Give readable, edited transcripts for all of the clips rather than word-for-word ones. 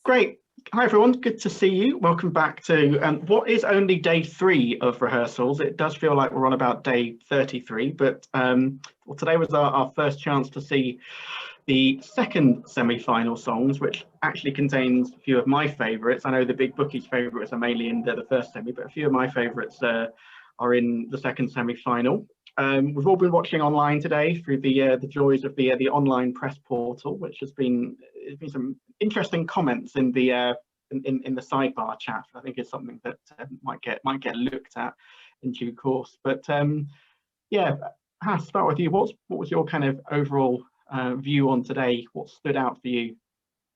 Great. Hi, everyone. Good to see you. Welcome back to what is only day 3 of rehearsals. It does feel like we're on about day 33, but well, today was our first chance to see the second semi-final songs, which actually contains a few of my favourites. I know the big bookies' favourites are mainly in the first semi, but a few of my favourites are in the second semi-final. We've all been watching online today through the joys of the online press portal, which has been some interesting comments in the in the sidebar chat. I think it's something that might get looked at in due course. But yeah, I'll start with you. What was your kind of overall view on today? What stood out for you?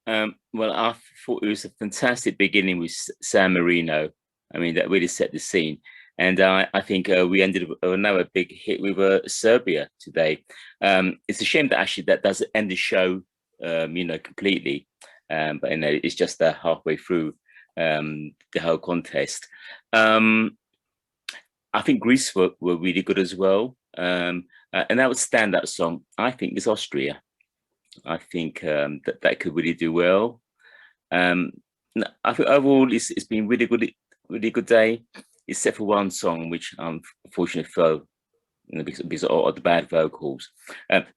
Well, I thought it was a fantastic beginning with San Marino. I mean, that really set the scene. And I think we ended with another big hit with Serbia today. It's a shame that actually that doesn't end the show, completely. But it's just halfway through the whole contest. I think Greece were really good as well. And that would stand that song, I think, is Austria. I think that could really do well. I think overall it's been really good day, except for one song which unfortunately fell because of the bad vocals.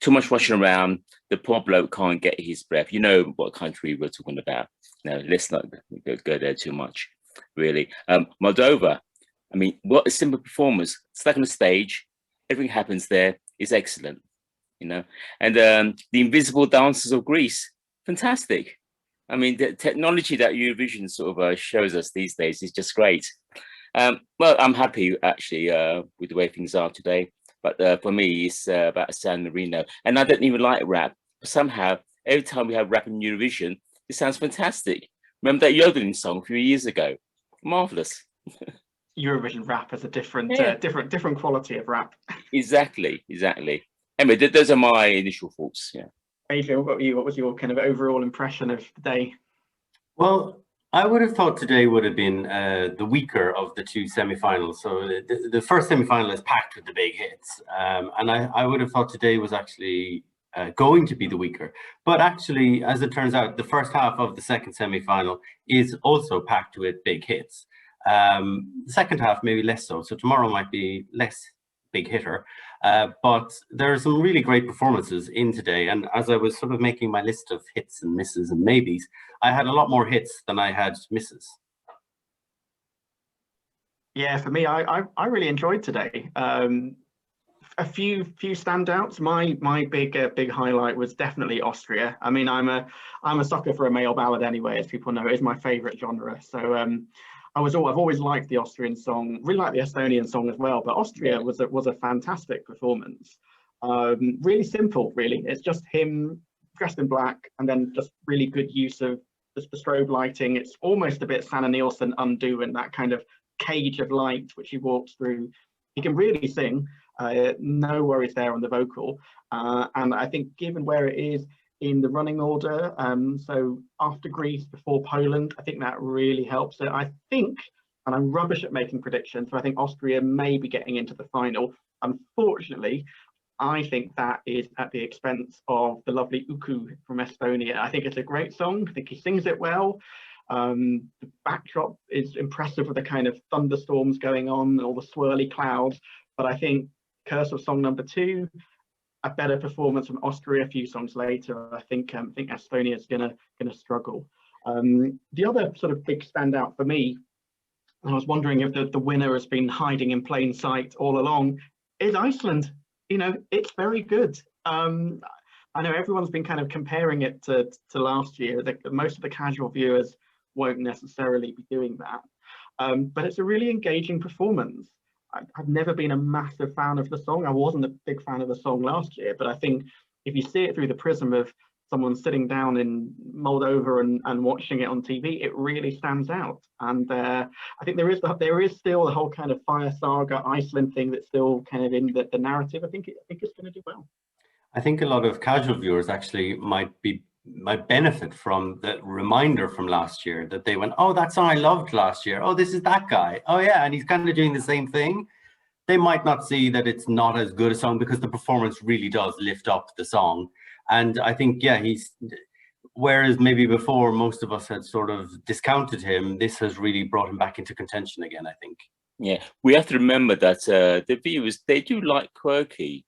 Too much rushing around. The poor bloke can't get his breath. You know what country we're talking about. No, let's not go there too much, really. Moldova, I mean, what a simple performance. Stuck on the stage, everything happens there. It's excellent, And the invisible dancers of Greece, fantastic. I mean, the technology that Eurovision sort of shows us these days is just great. Well, I'm happy actually with the way things are today. But for me, it's about San Marino. And I don't even like rap. But somehow, every time we have rap in Eurovision, it sounds fantastic. Remember that yodeling song a few years ago? Marvelous. Eurovision rap is a different quality of rap. Exactly. Anyway, those are my initial thoughts. Yeah. Adrian, what about you? What was your kind of overall impression of the day? Well, I would have thought today would have been the weaker of the two semi-finals. So the first semi-final is packed with the big hits. And I would have thought today was actually going to be the weaker. But actually, as it turns out, the first half of the second semi-final is also packed with big hits. The second half, maybe less so. So tomorrow might be less big hitter. But there are some really great performances in today. And as I was sort of making my list of hits and misses and maybes, I had a lot more hits than I had misses. Yeah, for me, I really enjoyed today. A few standouts. My big highlight was definitely Austria. I mean, I'm a sucker for a male ballad anyway, as people know. It's my favorite genre. So I've always liked the Austrian song, really like the Estonian song as well. But Austria was a fantastic performance. Really simple, really. It's just him dressed in black, and then just really good use of the strobe lighting. It's almost a bit Sanna Nielsen Undo in that kind of cage of light which he walks through. He can really sing. No worries there on the vocal. And I think given where it is in the running order, so after Greece, before Poland, I think that really helps it. I think, and I'm rubbish at making predictions, but I think Austria may be getting into the final. Unfortunately, I think that is at the expense of the lovely Uku from Estonia. I think it's a great song. I think he sings it well. The backdrop is impressive with the kind of thunderstorms going on, all the swirly clouds. But I think Curse of Song number 2, a better performance from Austria a few songs later. I think Estonia is gonna struggle. The other sort of big standout for me, I was wondering if the winner has been hiding in plain sight all along, is Iceland. It's very good. I know everyone's been kind of comparing it to last year. Most of the casual viewers won't necessarily be doing that. But it's a really engaging performance. I've never been a massive fan of the song. I wasn't a big fan of the song last year, but I think if you see it through the prism of someone sitting down in Moldova and watching it on TV, it really stands out. And I think there is still the whole kind of fire saga Iceland thing that's still kind of in the narrative. I think it's going to do well. I think a lot of casual viewers actually might benefit from the reminder from last year that they went, oh, that song I loved last year. Oh, this is that guy. Oh yeah, and he's kind of doing the same thing. They might not see that it's not as good a song because the performance really does lift up the song. And I think, yeah, whereas maybe before most of us had sort of discounted him, this has really brought him back into contention again, I think. Yeah, we have to remember that the viewers, they do like quirky,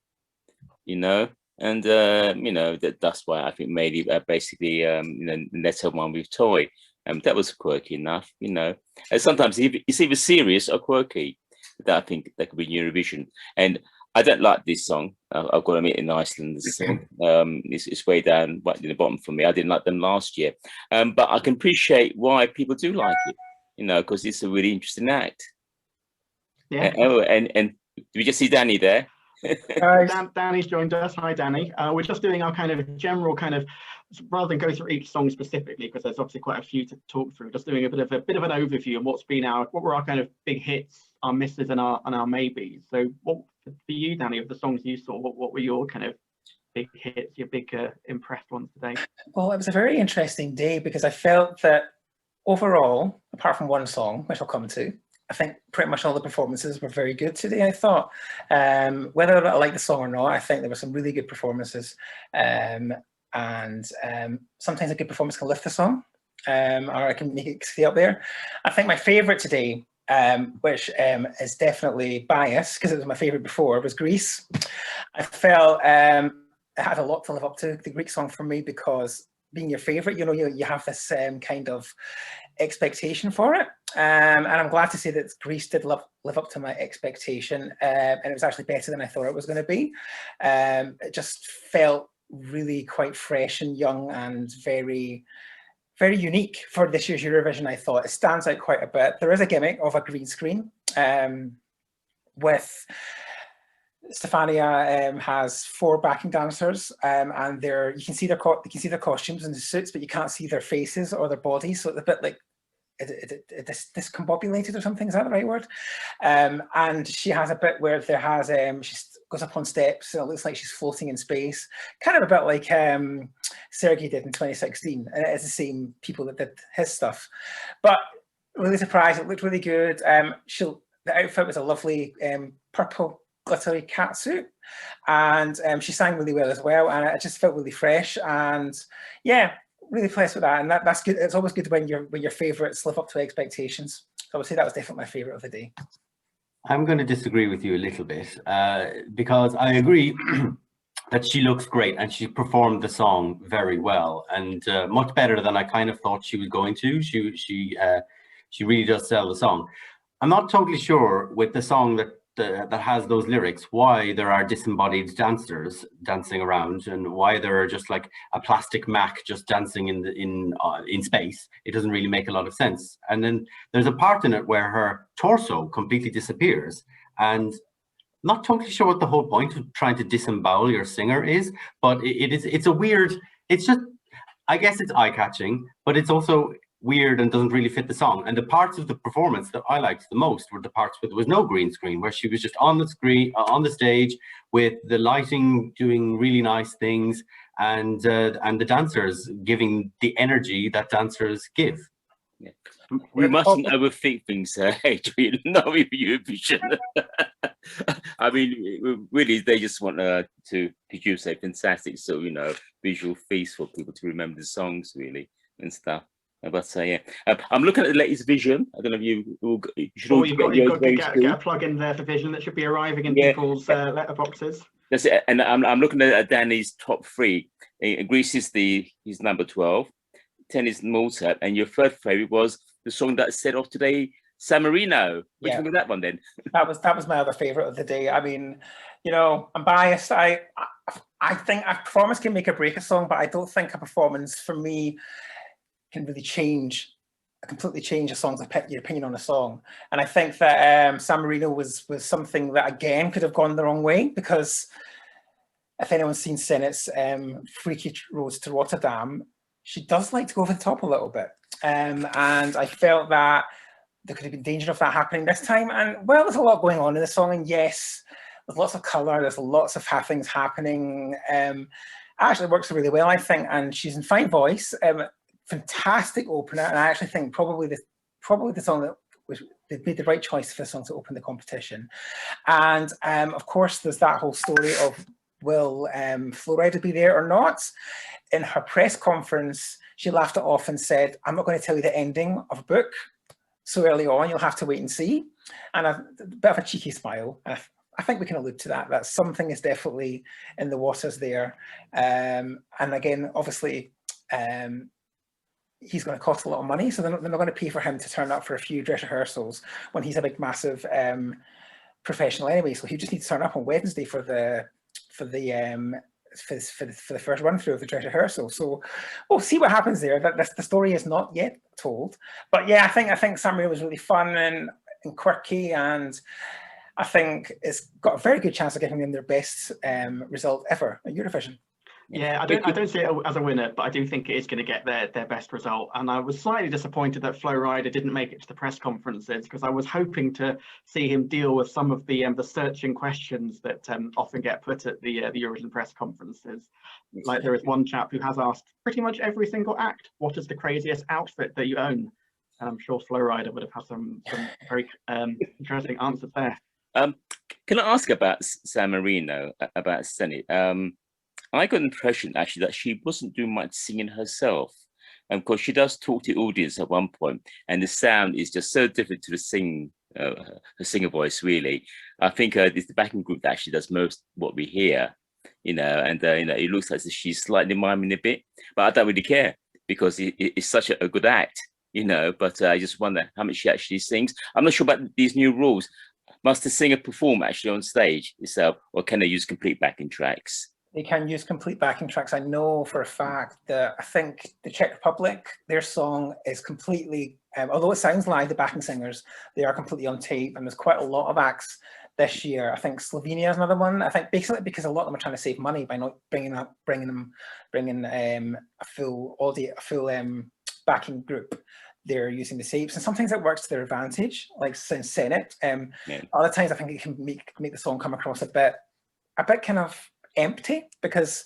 you know, and you know, that's why I think maybe basically you know, Letter One with Toy, that was quirky enough, you know. And sometimes it's either serious or quirky. That I think that could be Eurovision. And I don't like this song. I've got to admit, in Iceland, this song, it's way down right in the bottom for me. I didn't like them last year, but I can appreciate why people do like it, you know, because it's a really interesting act. Yeah. And did we just see Danny there? Danny's joined us. Hi, Danny. We're just doing our kind of general kind of, rather than go through each song specifically, because there's obviously quite a few to talk through. Just doing a bit of an overview of what were our kind of big hits, our misses, and our maybes. So, what for you, Danny, of the songs you saw, what were your kind of big hits, your big impressed ones today? Well, it was a very interesting day because I felt that overall, apart from one song, which I'll come to, I think pretty much all the performances were very good today, I thought. Whether or not I like the song or not, I think there were some really good performances. And sometimes a good performance can lift the song, or it can make it stay up there. I think my favourite today, which is definitely biased because it was my favourite before, was Greece. I felt it had a lot to live up to, the Greek song, for me, because being your favourite, you know, you have this kind of expectation for it, and I'm glad to say that Greece did live up to my expectation, and it was actually better than I thought it was going to be. It just felt really quite fresh and young and very, very unique for this year's Eurovision. I thought it stands out quite a bit. There is a gimmick of a green screen with Stefania has 4 backing dancers, and you can see their costumes and the suits, but you can't see their faces or their bodies. So it's a bit like discombobulated or something. Is that the right word? And she has a bit where there has she goes up on steps and it looks like she's floating in space, kind of a bit like Sergei did in 2016. And it is the same people that did his stuff, but really surprised. It looked really good. The outfit was a lovely purple glittery catsuit, and she sang really well as well, and it just felt really fresh, and yeah, really pleased with that. And that's good. It's always good when your favorites live up to expectations. So I would say that was definitely my favorite of the day. I'm going to disagree with you a little bit, because I agree that she looks great and she performed the song very well, and much better than I kind of thought she was going to. She really does sell the song. I'm not totally sure with the song that has those lyrics why there are disembodied dancers dancing around, and why there are just like a plastic Mac just dancing in space. It doesn't really make a lot of sense. And then there's a part in it where her torso completely disappears, and not totally sure what the whole point of trying to disembowel your singer is, but it's a weird, it's just, I guess it's eye-catching, but it's also weird and doesn't really fit the song. And the parts of the performance that I liked the most were the parts where there was no green screen, where she was just on the screen, on the stage, with the lighting doing really nice things, and the dancers giving the energy that dancers give. Yeah. We mustn't overthink things, Adrian. Not with Eurovision. I mean, really, they just want to produce a fantastic, so you know, visual feast for people to remember the songs, really, and stuff. But yeah, I'm looking at the latest Vision. I don't know if you should all you've got to get a plug in there for Vision that should be arriving in people's letterboxes. That's it. And I'm looking at Danny's top 3. Greece is his number 12. 10 is Malta, and your third favorite was the song that set off today, San Marino. What do you think of that one then? That was my other favorite of the day. I mean, you know, I'm biased. I think a performance can make or break a song, but I don't think a performance for me can really completely change a song's your opinion on a song. And I think that San Marino was something that again could have gone the wrong way, because if anyone's seen Sennett's Freaky Roads to Rotterdam, she does like to go over the top a little bit, and I felt that there could have been danger of that happening this time. And well, there's a lot going on in the song, and yes, there's lots of colour, there's lots of things happening. Actually works really well, I think, and she's in fine voice. Fantastic opener, and I actually think probably the song that they made the right choice for the song to open the competition. And of course, there's that whole story of will Flo Rida be there or not? In her press conference, she laughed it off and said, I'm not going to tell you the ending of a book so early on, you'll have to wait and see. And a bit of a cheeky smile. I think we can allude to that, that something is definitely in the waters there. And again, obviously, he's going to cost a lot of money, so they're not going to pay for him to turn up for a few dress rehearsals when he's a big, massive professional anyway. So he just needs to turn up on Wednesday for the first run through of the dress rehearsal. So we'll see what happens there. The story is not yet told, but yeah, I think San Marino was really fun and quirky, and I think it's got a very good chance of giving them their best result ever at Eurovision. Yeah, I don't see it as a winner, but I do think it is going to get their best result. And I was slightly disappointed that Flo Rida didn't make it to the press conferences, because I was hoping to see him deal with some of the searching questions that often get put at the Eurovision press conferences. Like, there is one chap who has asked pretty much every single act, what is the craziest outfit that you own? And I'm sure Flo Rida would have had some very interesting answers there. Can I ask about San Marino, about Senny? I got the impression actually that she wasn't doing much singing herself. And of course, she does talk to the audience at one point, and the sound is just so different to the her singer voice, really. I think it's the backing group that actually does most what we hear, and it looks like she's slightly miming a bit, but I don't really care, because it's such a good act, but I just wonder how much she actually sings. I'm not sure about these new rules. Must the singer perform actually on stage itself, or can they use complete backing tracks? They can use complete backing tracks. I know for a fact that I think the Czech Republic, their song is completely, although it sounds like the backing singers, they are completely on tape, and there's quite a lot of acts this year. I think Slovenia is another one. I think basically because a lot of them are trying to save money by not bringing a full audio, a full backing group. They're using the tapes, and sometimes it works to their advantage, like since Senate. Other times I think it can make the song come across a bit kind of empty, because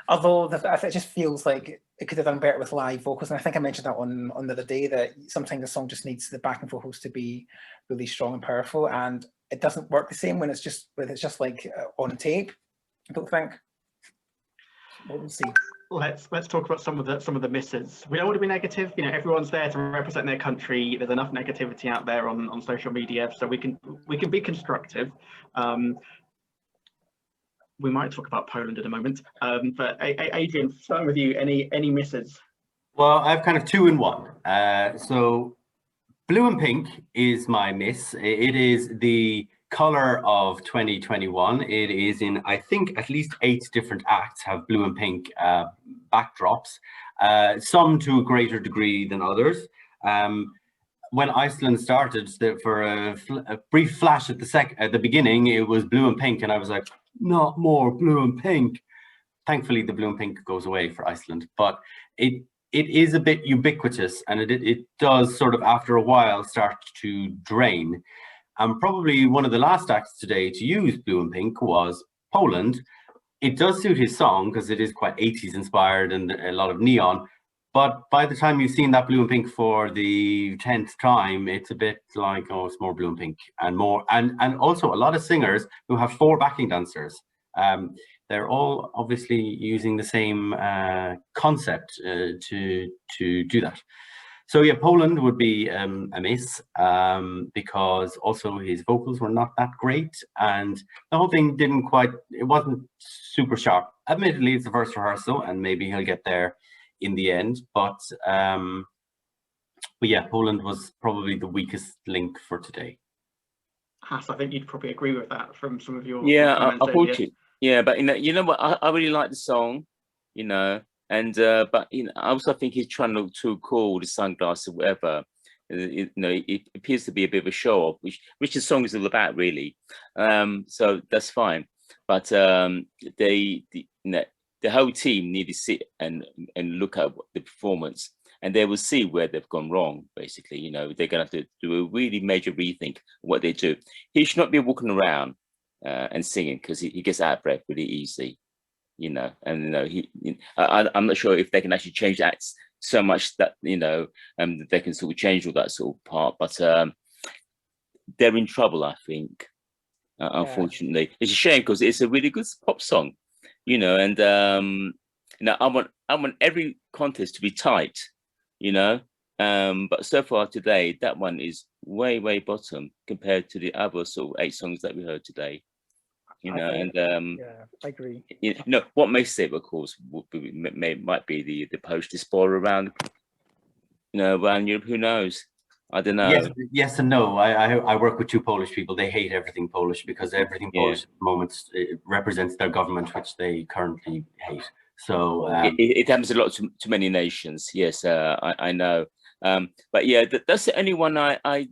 although it just feels like it could have done better with live vocals. And I think I mentioned that on the other day, that sometimes the song just needs the backing vocals to be really strong and powerful, and it doesn't work the same when it's just like on tape, I don't think. We'll see. Let's talk about some of the misses. We don't want to be negative. Everyone's there to represent their country. There's enough negativity out there on social media, so we can be constructive. We might talk about Poland in a moment, but Adrian, starting with you, any misses? Well, I've kind of two in one. So blue and pink is my miss. It is the color of 2021. It is in, I think, at least 8 different acts have blue and pink backdrops, some to a greater degree than others. When Iceland started, for a brief flash at the beginning, it was blue and pink, and I was like, not more blue and pink. Thankfully, the blue and pink goes away for Iceland, but it is a bit ubiquitous, and it does sort of after a while start to drain. And probably one of the last acts today to use blue and pink was Poland. It does suit his song because it is quite 80s inspired and a lot of neon. But by the time you've seen that blue and pink for the 10th time, it's a bit like, oh, it's more blue and pink and more. And also a lot of singers who have 4 backing dancers. They're all obviously using the same concept to do that. So yeah, Poland would be a miss, because also his vocals were not that great, and the whole thing it wasn't super sharp. Admittedly, it's the first rehearsal, and maybe he'll get there in the end, but yeah, Poland was probably the weakest link for today. Hass, I think you'd probably agree with that from some of your comments. Yeah, but you know what, I really like the song, and but I also think he's trying to look too cool with the sunglasses or whatever. It appears to be a bit of a show off, which the song is all about, really. So that's fine, but the whole team need to sit and look at the performance, and they will see where they've gone wrong. Basically, they're going to have to do a really major rethink of what they do. He should not be walking around and singing, because he gets out of breath really easy, and I'm not sure if they can actually change acts so much that they can sort of change all that sort of part, but they're in trouble, I think. Unfortunately, it's a shame, because it's a really good pop song. you know, and you know, I want every contest to be tight, you know. But so far today, that one is way bottom compared to the other sort of 8 songs that we heard today, you know. And yeah, I agree. you know, what makes it, of course, might be the post spoiler around, you know, around Europe. Who knows? I don't know. Yes and no. I work with 2 Polish people. They hate everything Polish because everything Polish at the moment represents their government, which they currently hate. So it happens a lot to many nations. Yes, I know. But yeah, that's the only one I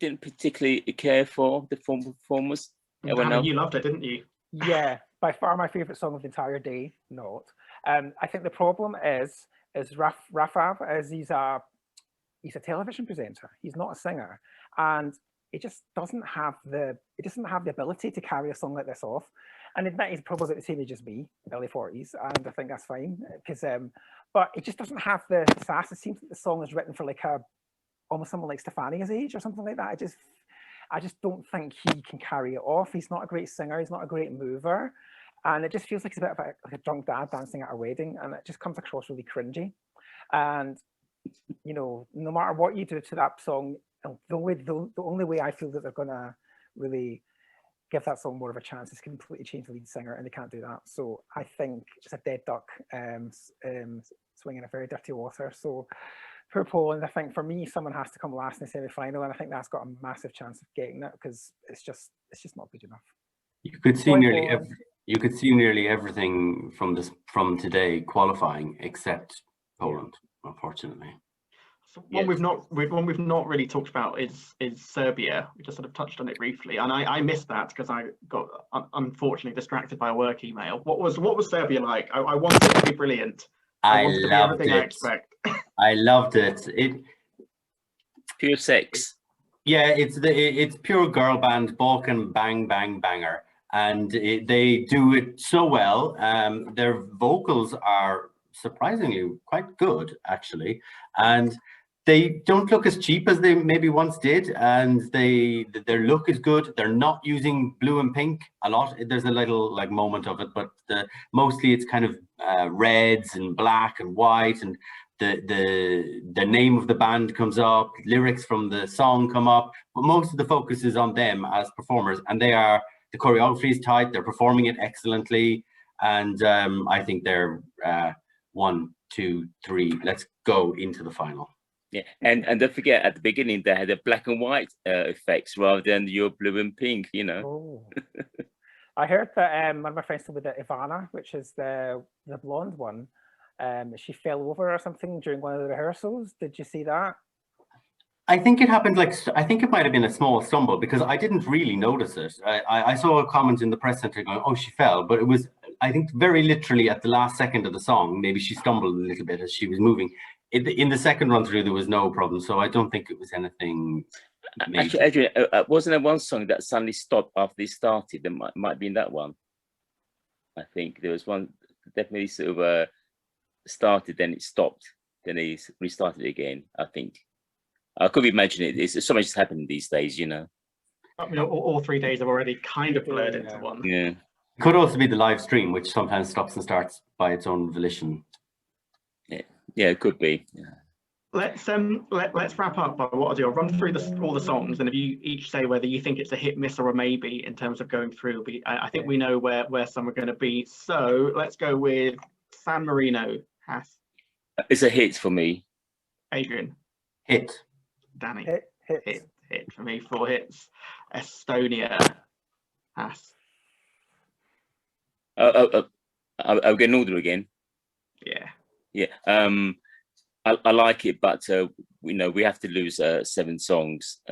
didn't particularly care for, the performers. Danny, you loved it, didn't you? Yeah, by far my favorite song of the entire day. Not. I think the problem is Rafav is he's a television presenter. He's not a singer, and it just doesn't have the ability to carry a song like this off. And admit he's probably about the same age as me, early 40s, and I think that's fine because but it just doesn't have the sass. It seems that the song is written for like almost someone like Stefania's age or something like that. I just don't think he can carry it off. He's not a great singer. He's not a great mover, and it just feels like he's a bit of like a drunk dad dancing at a wedding, and it just comes across really cringy. And you know, no matter what you do to that song, the only way I feel that they're gonna really give that song more of a chance is completely change the lead singer, and they can't do that. So I think it's a dead duck swinging a very dirty water. So for Poland, I think for me, someone has to come last in the semi-final, and I think that's got a massive chance of getting it because it's just not good enough. You could see nearly everything from today qualifying except Poland, unfortunately. So one we've not really talked about is Serbia. We just sort of touched on it briefly, and I missed that because I got unfortunately distracted by a work email. What was Serbia like? I wanted it to be brilliant. I wanted to be everything I expect. I loved it. Pure sex. Yeah, it's pure girl band, Balkan bang bang banger, and they do it so well. Their vocals are surprisingly quite good, actually, and they don't look as cheap as they maybe once did, and their look is good. They're not using blue and pink a lot. There's a little like moment of it, but mostly it's kind of reds and black and white, and the name of the band comes up, lyrics from the song come up, but most of the focus is on them as performers, and the choreography is tight. They're performing it excellently, and I think they're 1, 2, 3. Let's go into the final. Yeah, and don't forget at the beginning they had a black and white effects rather than your blue and pink, you know. Oh. I heard that one of my friends told me that Ivana, which is the blonde one, she fell over or something during one of the rehearsals. Did you see that? I think it happened I think it might have been a small stumble because I didn't really notice it. I saw a comment in the press center going, "Oh, she fell," but it was, I think, very literally at the last second of the song. Maybe she stumbled a little bit as she was moving. In the second run through, there was no problem, so I don't think it was anything major. Actually, Adrian, wasn't there one song that suddenly stopped after they started? There might be in that one. I think there was one definitely sort of started, then it stopped, then they restarted it again. I think I could imagine it. It's so much has happened these days, you know. I mean, all 3 days have already kind of blurred into one. Yeah. It could also be the live stream, which sometimes stops and starts by its own volition. Yeah, it could be. Yeah. Let's wrap up by what I'll do. I'll run through all the songs, and if you each say whether you think it's a hit, miss, or a maybe in terms of going through. I think we know where some are going to be. So let's go with San Marino. Hass. It's a hit for me. Adrian. Hit. Danny. Hit for me. 4 hits. Estonia. Hass. I'll get an order again. Yeah. I like it, but we know we have to lose 7 songs.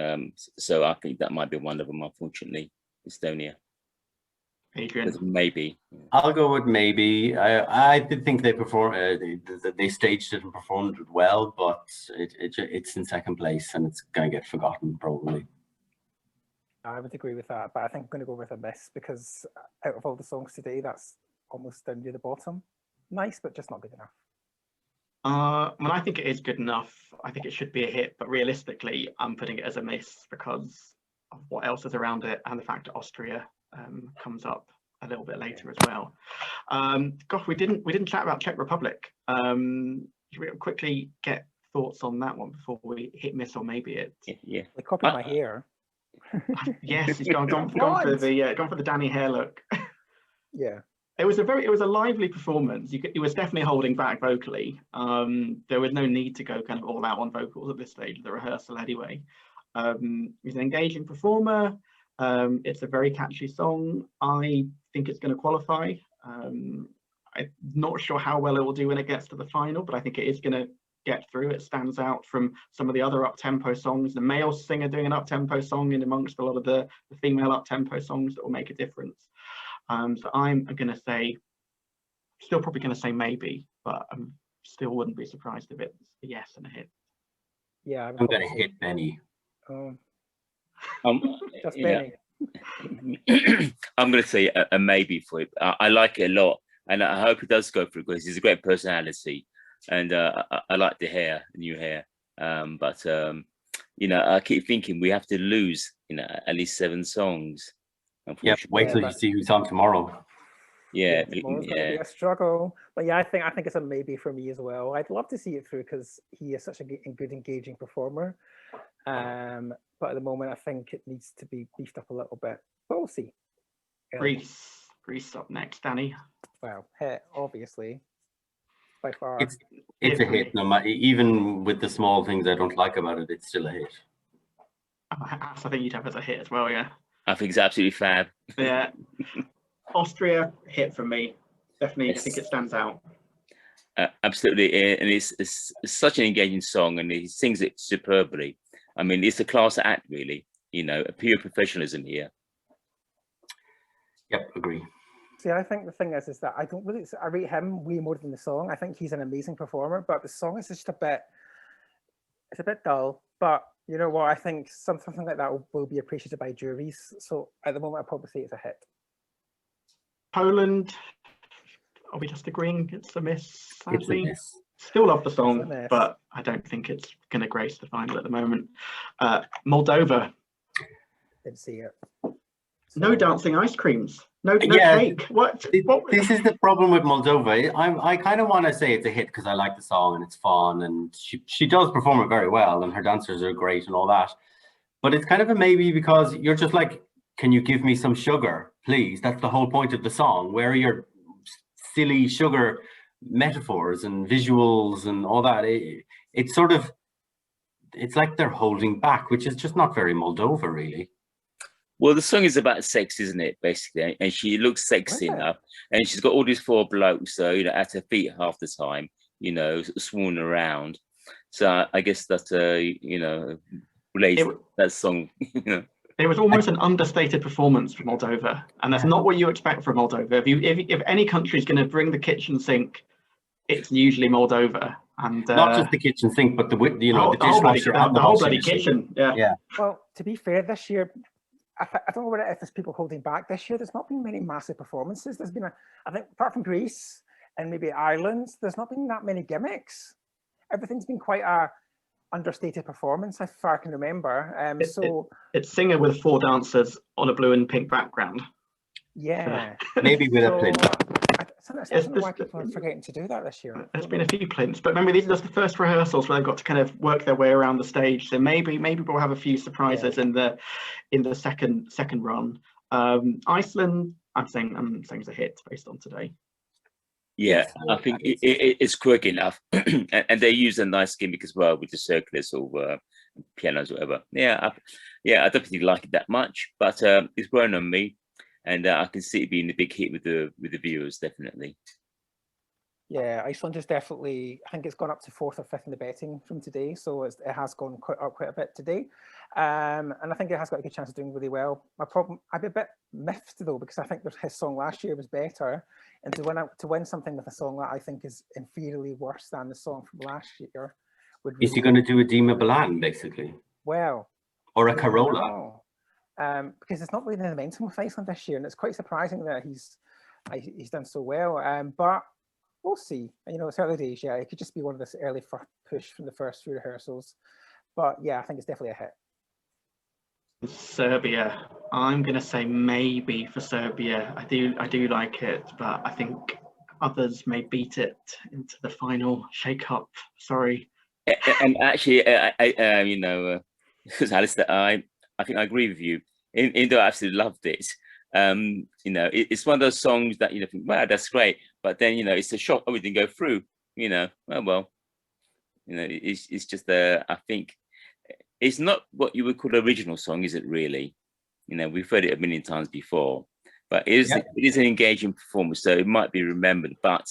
So I think that might be one of them, unfortunately. Estonia. Adrian. Maybe. I'll go with maybe. I did think they performed. They staged it and performed it well, but it's in second place and it's gonna get forgotten probably. I would agree with that, but I think I'm going to go with a miss because out of all the songs today, that's almost down near the bottom. Nice, but just not good enough. Well, I think it is good enough. I think it should be a hit, but realistically, I'm putting it as a miss because of what else is around it and the fact that Austria comes up a little bit later as well. Gosh, we didn't chat about Czech Republic. Should we quickly get thoughts on that one before we hit miss or maybe it? Yeah. They copied my hair. Yes, he's gone for the Danny hair look. Yeah. It was a lively performance. He was definitely holding back vocally. There was no need to go kind of all out on vocals at this stage of the rehearsal anyway. He's an engaging performer. It's a very catchy song. I think it's going to qualify. I'm not sure how well it will do when it gets to the final, but I think it is going to get through. It stands out from some of the other up-tempo songs. The male singer doing an up-tempo song in amongst a lot of the female up-tempo songs that will make a difference. So I'm going to say, still probably going to say maybe, but I still wouldn't be surprised if it's a yes and a hit. Yeah, I'm going to hit Benny. Just Benny. I'm going to say a maybe for it. I like it a lot, and I hope it does go through because he's a great personality, and I like the hair, the new hair. But you know, I keep thinking we have to lose, you know, at least 7 songs. Yeah, wait till you see who's on tomorrow. Yeah, Tomorrow's gonna be a struggle. But yeah, I think it's a maybe for me as well. I'd love to see it through because he is such a good engaging performer. But at the moment, I think it needs to be beefed up a little bit. But we'll see. Greece up next, Danny. Well, hit obviously by far. It's a hit. No matter, even with the small things I don't like about it, it's still a hit. I think you'd have as a hit as well, yeah. I think it's absolutely fab. Yeah. Austria, hit for me. Definitely, Yes. I think it stands out. Absolutely, and it's such an engaging song, and he sings it superbly. I mean, it's a class act, really. You know, a pure professionalism here. Yep, agree. See, I think the thing is that I rate him way more than the song. I think he's an amazing performer, but the song is just it's a bit dull. But you know what? I think something like that will be appreciated by juries. So at the moment, I'd probably say it's a hit. Poland, are we just agreeing it's a miss? It's a miss. Still love the song, but I don't think it's going to grace the final at the moment. Moldova. Didn't see it. No dancing ice creams. No cake. What? This is the problem with Moldova. I kind of want to say it's a hit because I like the song and it's fun and she does perform it very well and her dancers are great and all that. But it's kind of a maybe because you're just like, can you give me some sugar, please? That's the whole point of the song. Where are your silly sugar metaphors and visuals and all that? It's sort of, it's like they're holding back, which is just not very Moldova, really. Well, the song is about sex, isn't it, basically? And she looks sexy enough, and she's got all these 4 blokes, you know, at her feet half the time, you know, swooning around. So I guess that, you know, relates that song. You know. It was almost an understated performance from Moldova, and that's not what you expect from Moldova. If any country is going to bring the kitchen sink, it's usually Moldova. And not just the kitchen sink, but the dishwasher, the whole bloody kitchen. Yeah. Well, to be fair, this year, I don't know whether if there's people holding back this year. There's not been many massive performances. There's been I think apart from Greece and maybe Ireland, there's not been that many gimmicks. Everything's been quite a understated performance, as far as I can remember. It's singer with 4 dancers on a blue and pink background. Yeah. Maybe with a plinth. I don't know why people are forgetting to do that this year. There's been a few plinths, but remember these are just the first rehearsals where they've got to kind of work their way around the stage. So maybe we'll have a few surprises in the second run. Iceland, I'm saying it's a hit based on today. Yeah, I think it's quick enough, and they use a nice gimmick as well with the circulars or pianos, or whatever. I don't particularly like it that much, but it's grown on me, and I can see it being a big hit with the viewers, definitely. Yeah, Iceland is definitely, I think it's gone up to 4th or 5th in the betting from today, so it has gone up quite a bit today. And I think it has got a good chance of doing really well. I'd be a bit miffed though, because I think his song last year was better, and to win something with a song that I think is inferiorly worse than the song from last year would really... Is he going to do a Dima Balan, basically? Well... Or a Carola? Because it's not really the momentum with Iceland this year, and it's quite surprising that he's done so well. But we'll see. You know, it's early days. Yeah, it could just be one of this early push from the first few rehearsals. But yeah, I think it's definitely a hit. Serbia. I'm going to say maybe for Serbia. I do like it, but I think others may beat it into the final shake-up. Sorry. And actually, you know, Alasdair, I think I agree with you. Indo absolutely loved it. You know, it's one of those songs that, you know, think, wow, that's great. But then, you know, it's a shock. Oh, we didn't go through. You know, well, you know, it's just I think it's not what you would call an original song, is it really? You know, we've heard it a million times before, but it is an engaging performance, so it might be remembered. But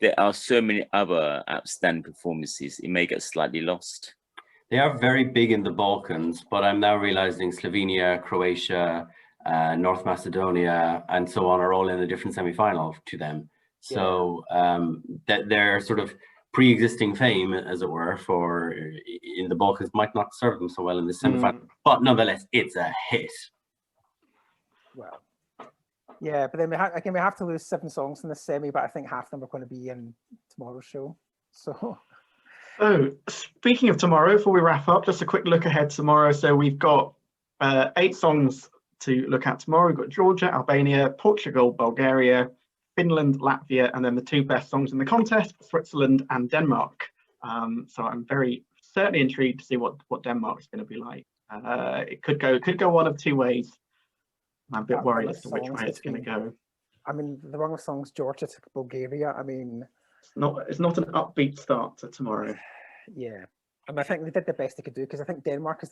there are so many other outstanding performances, it may get slightly lost. They are very big in the Balkans, but I'm now realizing Slovenia, Croatia, North Macedonia, and so on are all in a different semi-final to them. So that their sort of pre-existing fame, as it were, for in the Balkans might not serve them so well in the semi-final. But nonetheless, it's a hit. Well, yeah, but then we have to lose 7 songs in the semi, but I think half of them are going to be in tomorrow's show. So. Oh, speaking of tomorrow, before we wrap up, just a quick look ahead tomorrow. So we've got 8 songs to look at tomorrow. We've got Georgia, Albania, Portugal, Bulgaria, Finland, Latvia, and then the 2 best songs in the contest, Switzerland and Denmark. So I'm certainly intrigued to see what Denmark's going to be like. It could go one of 2 ways. I'm a bit worried as to which way it's going to go. I mean, the wrong songs, Georgia to Bulgaria. I mean, it's not an upbeat start to tomorrow. Yeah, and I think they did the best they could do, because I think Denmark and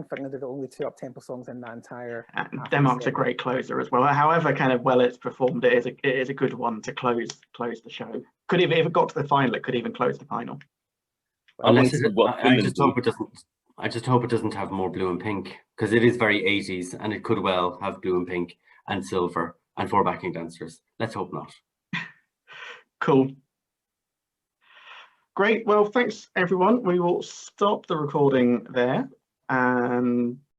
Finland are the only 2 up-tempo songs in that entire. Denmark's a great closer as well. However, kind of well it's performed, it is a good one to close the show. Could even, if it got to the final, it could even close the final. Unless I just hope it doesn't have more blue and pink, because it is very 80s, and it could well have blue and pink and silver and 4 backing dancers. Let's hope not. Cool. Great. Well, thanks everyone. We will stop the recording there, and